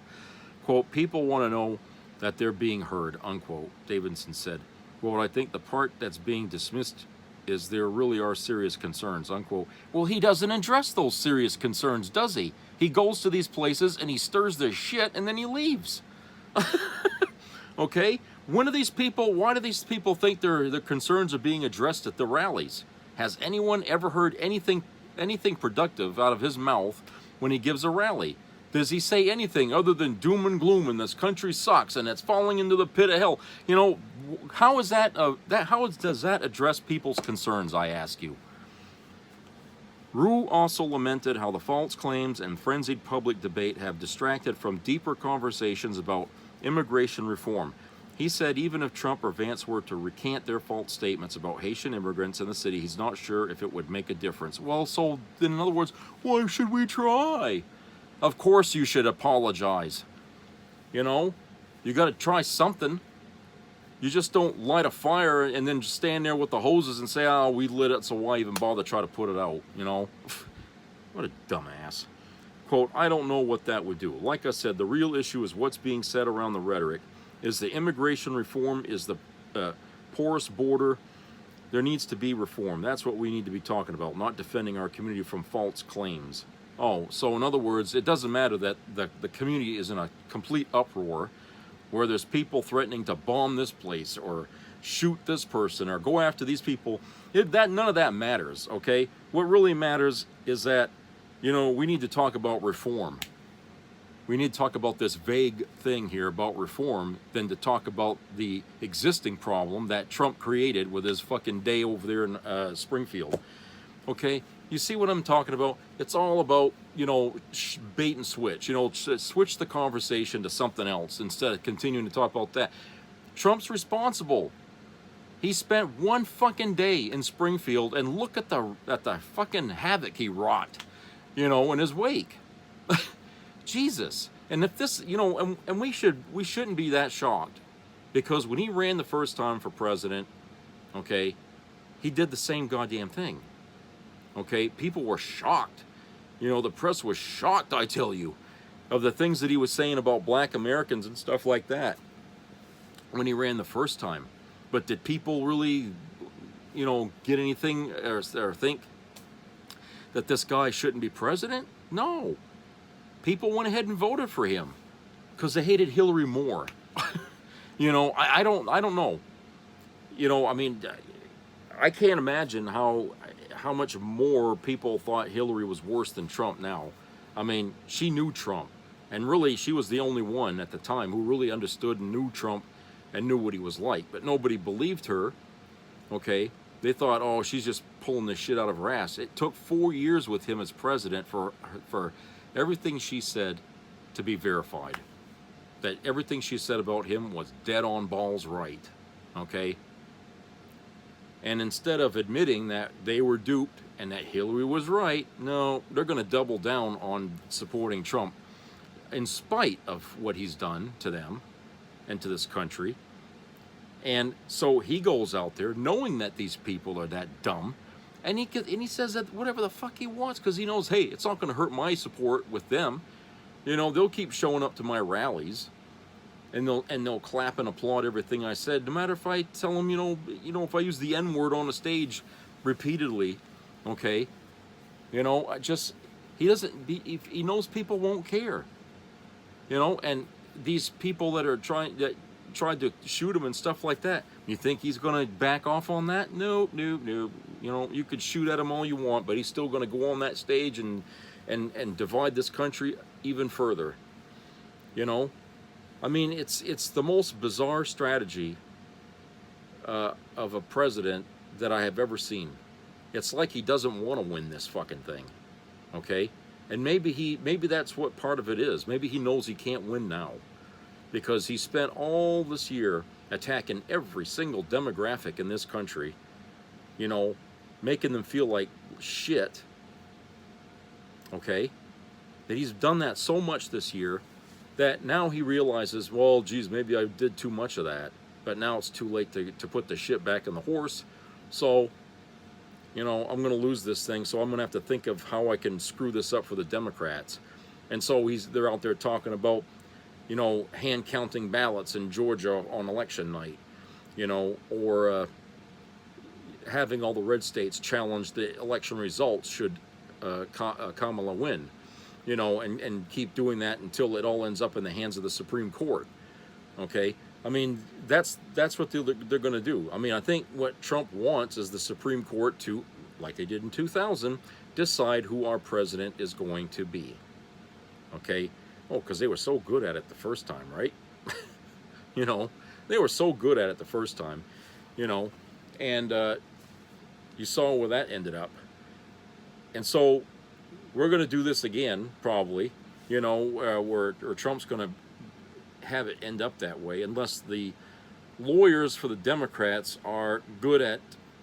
Quote, people want to know that they're being heard, unquote, Davidson said. Quote, I think the part that's being dismissed is there really are serious concerns, unquote. Well, he doesn't address those serious concerns, does he? He goes to these places and he stirs their shit and then he leaves. Okay? Why do these people think their concerns are being addressed at the rallies? Has anyone ever heard anything productive out of his mouth when he gives a rally? Does he say anything other than doom and gloom and this country sucks and it's falling into the pit of hell? You know, how is that does that address people's concerns, I ask you? Rue also lamented how the false claims and frenzied public debate have distracted from deeper conversations about immigration reform. He said even if Trump or Vance were to recant their false statements about Haitian immigrants in the city, he's not sure if it would make a difference. Well, so then in other words, why should we try? Of course you should apologize. You know, you got to try something. You just don't light a fire and then just stand there with the hoses and say, oh, we lit it, so why even bother try to put it out, you know? What a dumbass. Quote, I don't know what that would do. Like I said, the real issue is what's being said around the rhetoric. Is the immigration reform, is the porous border. There needs to be reform. That's what we need to be talking about, not defending our community from false claims. Oh, so in other words, it doesn't matter that the community is in a complete uproar where there's people threatening to bomb this place or shoot this person or go after these people. None of that matters, okay? What really matters is that, you know, we need to talk about reform. We need to talk about this vague thing here about reform than to talk about the existing problem that Trump created with his fucking day over there in Springfield. Okay? You see what I'm talking about? It's all about, you know, bait and switch. You know, switch the conversation to something else instead of continuing to talk about that. Trump's responsible. He spent one fucking day in Springfield, and look at the fucking havoc he wrought, you know, in his wake. Jesus. And if this, you know, and we shouldn't be that shocked, because when he ran the first time for president, okay, he did the same goddamn thing. Okay, people were shocked. You know, the press was shocked, I tell you, of the things that he was saying about black Americans and stuff like that when he ran the first time. But did people really, you know, get anything or think that this guy shouldn't be president? No. People went ahead and voted for him because they hated Hillary more. You know, I don't know. You know, I mean, I can't imagine how much more people thought Hillary was worse than Trump now. I mean, she knew Trump, and really she was the only one at the time who really understood and knew Trump and knew what he was like, but nobody believed her. Okay, they thought, oh, she's just pulling this shit out of her ass. It took 4 years with him as president for everything she said to be verified. That everything she said about him was dead on balls right. Okay? And instead of admitting that they were duped and that Hillary was right, no, they're going to double down on supporting Trump in spite of what he's done to them and to this country. And so he goes out there knowing that these people are that dumb, and he says that whatever the fuck he wants, because he knows, hey, it's not going to hurt my support with them. You know, they'll keep showing up to my rallies, and they'll clap and applaud everything I said, no matter if I tell them, you know, if I use the N-word on a stage repeatedly, okay, you know, he knows people won't care, you know, and these people that tried to shoot him and stuff like that, you think he's going to back off on that? No. You know, you could shoot at him all you want, but he's still going to go on that stage and divide this country even further. You know, I mean, it's the most bizarre strategy of a president that I have ever seen. It's like he doesn't want to win this fucking thing. Okay? And maybe that's what part of it is. Maybe he knows he can't win now, because he spent all this year attacking every single demographic in this country, you know, making them feel like shit, okay? That he's done that so much this year that now he realizes, well, geez, maybe I did too much of that, but now it's too late to put the shit back in the horse. So, you know, I'm going to lose this thing, so I'm going to have to think of how I can screw this up for the Democrats. And so they're out there talking about, you know, hand counting ballots in Georgia on election night, you know, or having all the red states challenge the election results should Kamala win, you know, and keep doing that until it all ends up in the hands of the Supreme Court. Okay, I mean, that's what they're going to do. I mean, I think what Trump wants is the Supreme Court to, like they did in 2000, decide who our president is going to be. Okay. Oh, because they were so good at it the first time, right? You know, they were so good at it the first time, you know, and you saw where that ended up. And so we're going to do this again, probably, you know, where Trump's going to have it end up that way, unless the lawyers for the Democrats are good at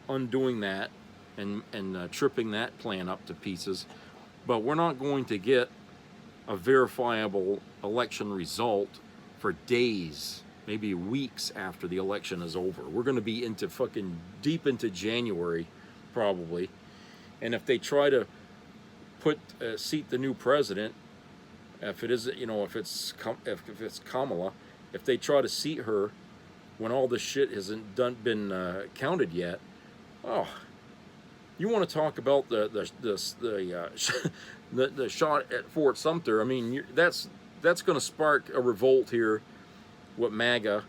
undoing that and tripping that plan up to pieces. But we're not going to get a verifiable election result for days, maybe weeks after the election is over. We're going to be into fucking deep into January, probably. And if they try to seat the new president, if it is, you know, if it's Kamala, if they try to seat her when all this shit hasn't been counted yet, oh, you want to talk about the shot at Fort Sumter? I mean, that's going to spark a revolt here with MAGA,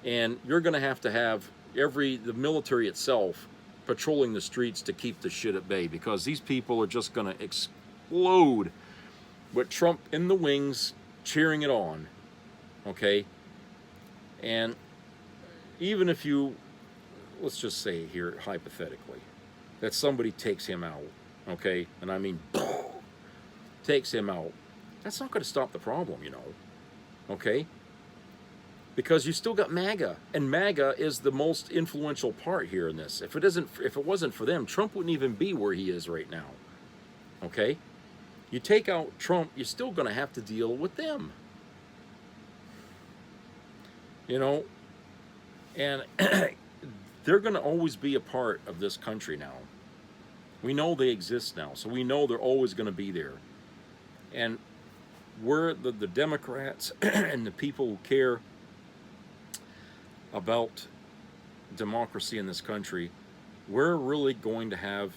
and you're going to have the military itself patrolling the streets to keep the shit at bay, because these people are just going to explode with Trump in the wings cheering it on. Okay, and even if let's just say here hypothetically that somebody takes him out, okay, and I mean takes him out, that's not going to stop the problem, you know, okay? because you still got MAGA, and MAGA is the most influential part here in this. If it wasn't for them, Trump wouldn't even be where he is right now. Okay? You take out Trump, you're still going to have to deal with them. You know, and they're going to always be a part of this country now. We know they exist now, so we know they're always going to be there. And we're the Democrats and the people who care about democracy in this country, we're really going to have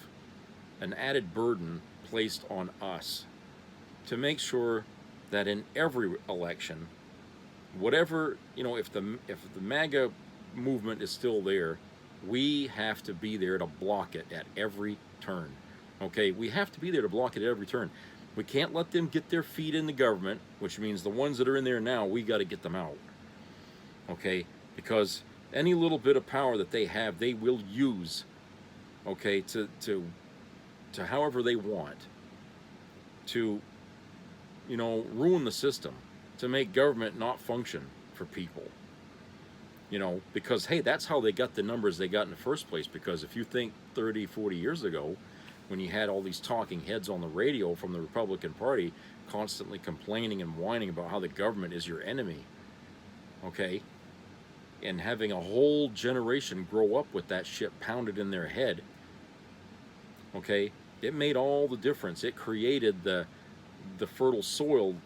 an added burden placed on us to make sure that in every election, whatever, you know, if the MAGA movement is still there, we have to be there to block it at every turn. Okay, we have to be there to block it at every turn. We can't let them get their feet in the government, which means the ones that are in there now, we got to get them out. Okay, because any little bit of power that they have, they will use, okay, to however they want, to, you know, ruin the system, to make government not function for people. You know, because, hey, that's how they got the numbers they got in the first place. Because if you think 30, 40 years ago, when you had all these talking heads on the radio from the Republican Party constantly complaining and whining about how the government is your enemy, okay, and having a whole generation grow up with that shit pounded in their head, okay, it made all the difference. It created the fertile soil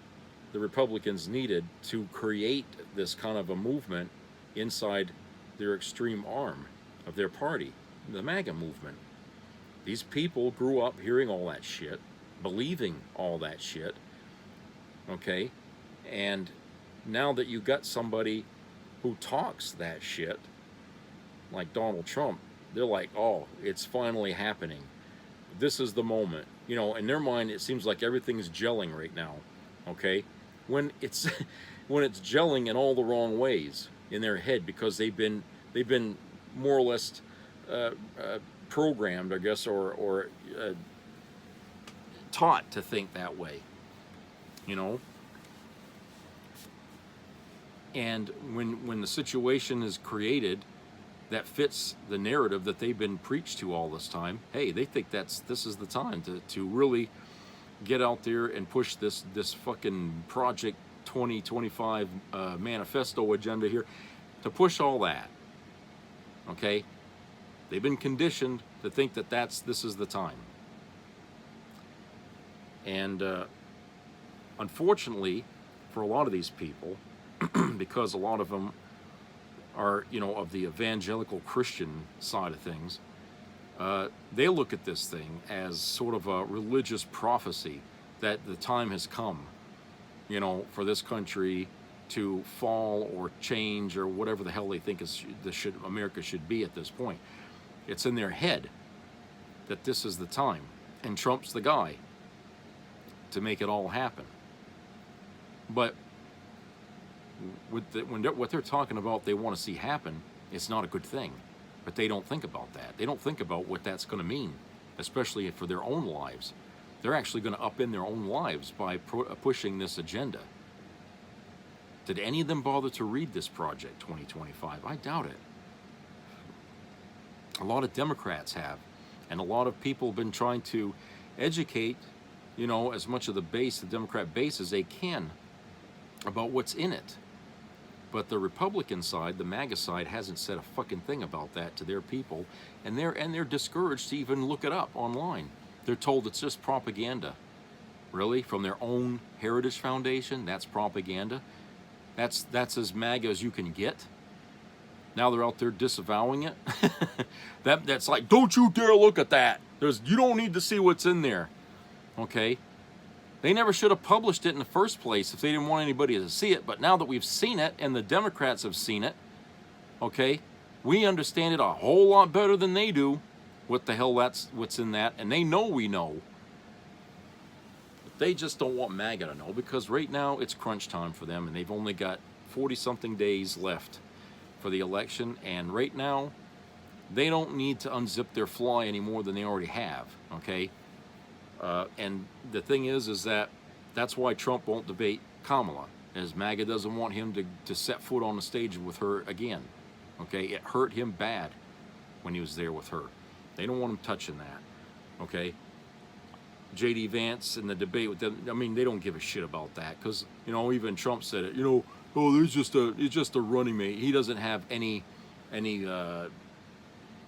the Republicans needed to create this kind of a movement inside their extreme arm of their party, the MAGA movement. These people grew up hearing all that shit, believing all that shit, okay? And now that you got somebody who talks that shit, like Donald Trump, they're like, oh, it's finally happening. This is the moment. You know, in their mind, it seems like everything's gelling right now, okay? When it's gelling in all the wrong ways in their head, because they've been more or less programmed, I guess, or taught to think that way, you know. And when the situation is created that fits the narrative that they've been preached to all this time, hey, they think this is the time to really get out there and push this fucking Project 2025 manifesto agenda here, to push all that. Okay, they've been conditioned to think that this is the time. And unfortunately, for a lot of these people, because a lot of them are, you know, of the evangelical Christian side of things, they look at this thing as sort of a religious prophecy that the time has come, you know, for this country to fall or change or whatever the hell they think America should be at this point. It's in their head that this is the time, and Trump's the guy to make it all happen. But what they're talking about, they want to see happen, it's not a good thing. But they don't think about that. They don't think about what that's going to mean, especially for their own lives. They're actually going to upend their own lives by pushing this agenda. Did any of them bother to read this Project 2025? I doubt it. A lot of Democrats have, and a lot of people have been trying to educate, you know, as much of the base, the Democrat base, as they can about what's in it. But the Republican side, the MAGA side, hasn't said a fucking thing about that to their people, and they're discouraged to even look it up online. They're told it's just propaganda. Really? From their own Heritage Foundation? That's propaganda? That's as MAGA as you can get? Now they're out there disavowing it? That's like, don't you dare look at that! You don't need to see what's in there. Okay? They never should have published it in the first place if they didn't want anybody to see it. But now that we've seen it, and the Democrats have seen it, okay, we understand it a whole lot better than they do. What the hell what's in that, and they know we know. But they just don't want MAGA to know, because right now it's crunch time for them, and they've only got 40-something days left for the election, and right now they don't need to unzip their fly any more than they already have, okay? And the thing is that that's why Trump won't debate Kamala, as MAGA doesn't want him to set foot on the stage with her again. Okay, it hurt him bad when he was there with her. They don't want him touching that. Okay, J.D. Vance in the debate with them, I mean, they don't give a shit about that, because, you know, even Trump said it, you know, oh, it's just a running mate. He doesn't have any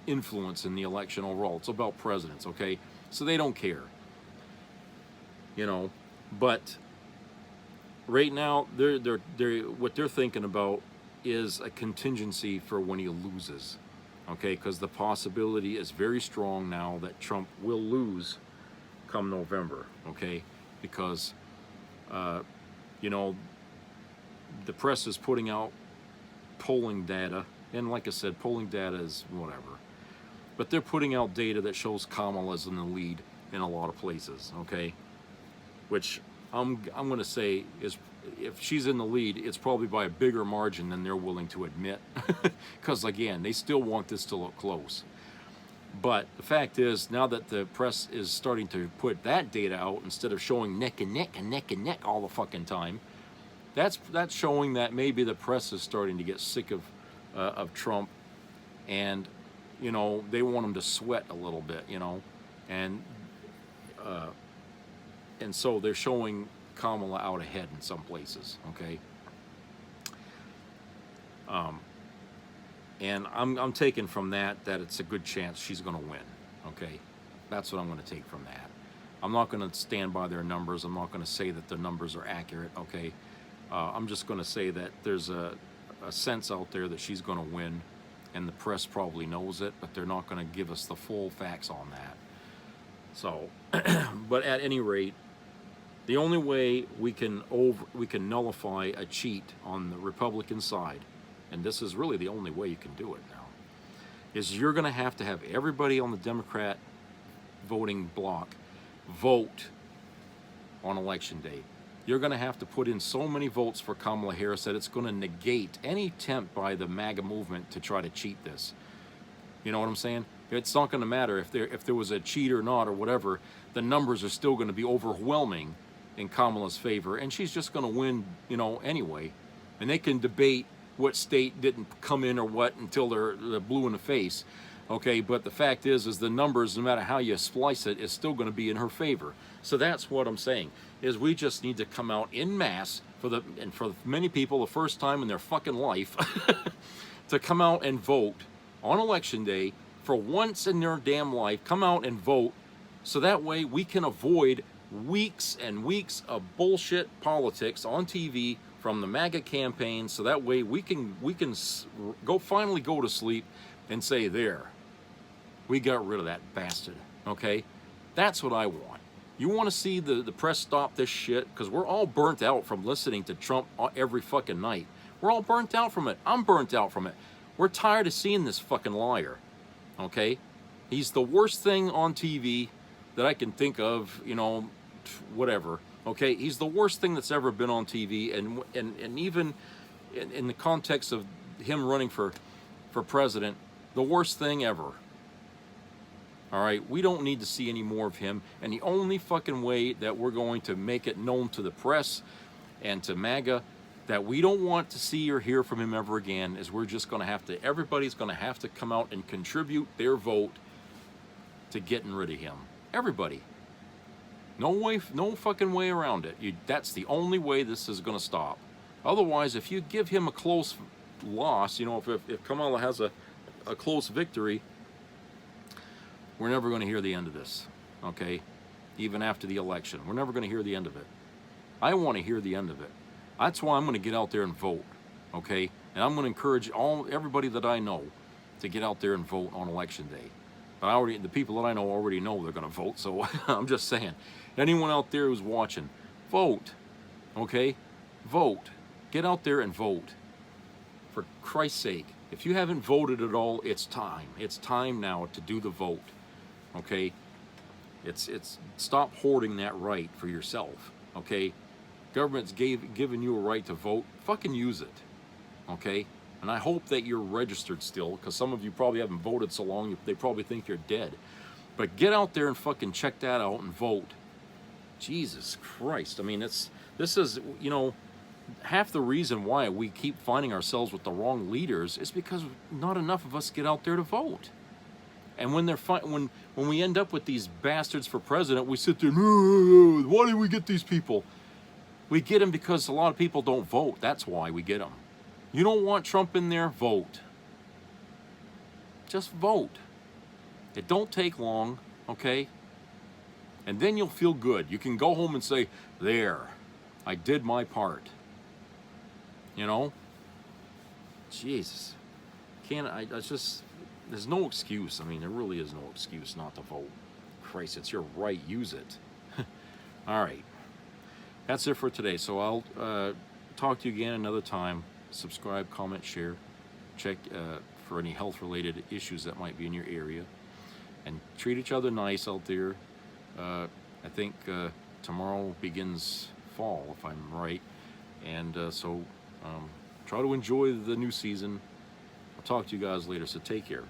influence in the election overall. It's about presidents, okay? So they don't care, you know. But right now, they're what they're thinking about is a contingency for when he loses, okay? Because the possibility is very strong now that Trump will lose come November, okay? Because, you know, the press is putting out polling data, and like I said, polling data is whatever. But they're putting out data that shows Kamala's in the lead in a lot of places, okay? Which I'm going to say is, if she's in the lead, it's probably by a bigger margin than they're willing to admit. Because, again, they still want this to look close. But the fact is, now that the press is starting to put that data out instead of showing neck and neck and neck and neck all the fucking time, that's showing that maybe the press is starting to get sick of Trump, and, you know, they want him to sweat a little bit, you know, and so they're showing Kamala out ahead in some places, okay. And I'm taking from that it's a good chance she's going to win, okay. That's what I'm going to take from that. I'm not going to stand by their numbers. I'm not going to say that the numbers are accurate, okay. I'm just going to say that there's a sense out there that she's going to win, and the press probably knows it, but they're not going to give us the full facts on that. So, but at any rate, the only way we can nullify a cheat on the Republican side, and this is really the only way you can do it now, is you're going to have everybody on the Democrat voting block vote on election day. You're going to have to put in so many votes for Kamala Harris that it's going to negate any attempt by the MAGA movement to try to cheat this. You know what I'm saying? It's not going to matter if there was a cheat or not or whatever. The numbers are still going to be overwhelming in Kamala's favor, and she's just going to win, you know, anyway. And they can debate what state didn't come in or what until they're blue in the face. Okay, but the fact is the numbers, no matter how you splice it, is still going to be in her favor. So that's what I'm saying, is we just need to come out en masse for many people, the first time in their fucking life, to come out and vote on election day for once in their damn life. Come out and vote, so that way we can avoid weeks and weeks of bullshit politics on TV from the MAGA campaign. So that way we can finally go to sleep and say, there, we got rid of that bastard, okay? That's what I want. You want to see the press stop this shit? Because we're all burnt out from listening to Trump every fucking night. We're all burnt out from it. I'm burnt out from it. We're tired of seeing this fucking liar, okay? He's the worst thing on TV that I can think of, you know, whatever, okay? He's the worst thing that's ever been on TV, and even in the context of him running for president, the worst thing ever. All right, we don't need to see any more of him, and the only fucking way that we're going to make it known to the press and to MAGA that we don't want to see or hear from him ever again is we're just going to have to, everybody's going to have to come out and contribute their vote to getting rid of him. Everybody. No way, no fucking way around it. That's the only way this is going to stop. Otherwise, if you give him a close loss, you know, if Kamala has a close victory, we're never going to hear the end of this, okay? Even after the election, we're never going to hear the end of it. I want to hear the end of it. That's why I'm going to get out there and vote, okay? And I'm going to encourage everybody that I know to get out there and vote on election day. But the people that I know already know they're going to vote, so I'm just saying. Anyone out there who's watching, vote, okay? Vote. Get out there and vote. For Christ's sake, if you haven't voted at all, it's time. It's time now to do the vote, okay? It's stop hoarding that right for yourself, okay? Government's given you a right to vote. Fucking use it, okay? And I hope that you're registered still, because some of you probably haven't voted so long, they probably think you're dead. But get out there and fucking check that out and vote. Jesus Christ. I mean, this is, you know, half the reason why we keep finding ourselves with the wrong leaders is because not enough of us get out there to vote. And when when we end up with these bastards for president, we sit there, why do we get these people? We get them because a lot of people don't vote. That's why we get them. You don't want Trump in there? Vote. Just vote. It don't take long, okay? And then you'll feel good. You can go home and say, there, I did my part. You know? Jesus. There's no excuse. I mean, there really is no excuse not to vote. Christ, it's your right. Use it. All right. That's it for today. So I'll talk to you again another time. Subscribe, comment, share. Check for any health-related issues that might be in your area. And treat each other nice out there. I think tomorrow begins fall, if I'm right. And so try to enjoy the new season. I'll talk to you guys later, so take care.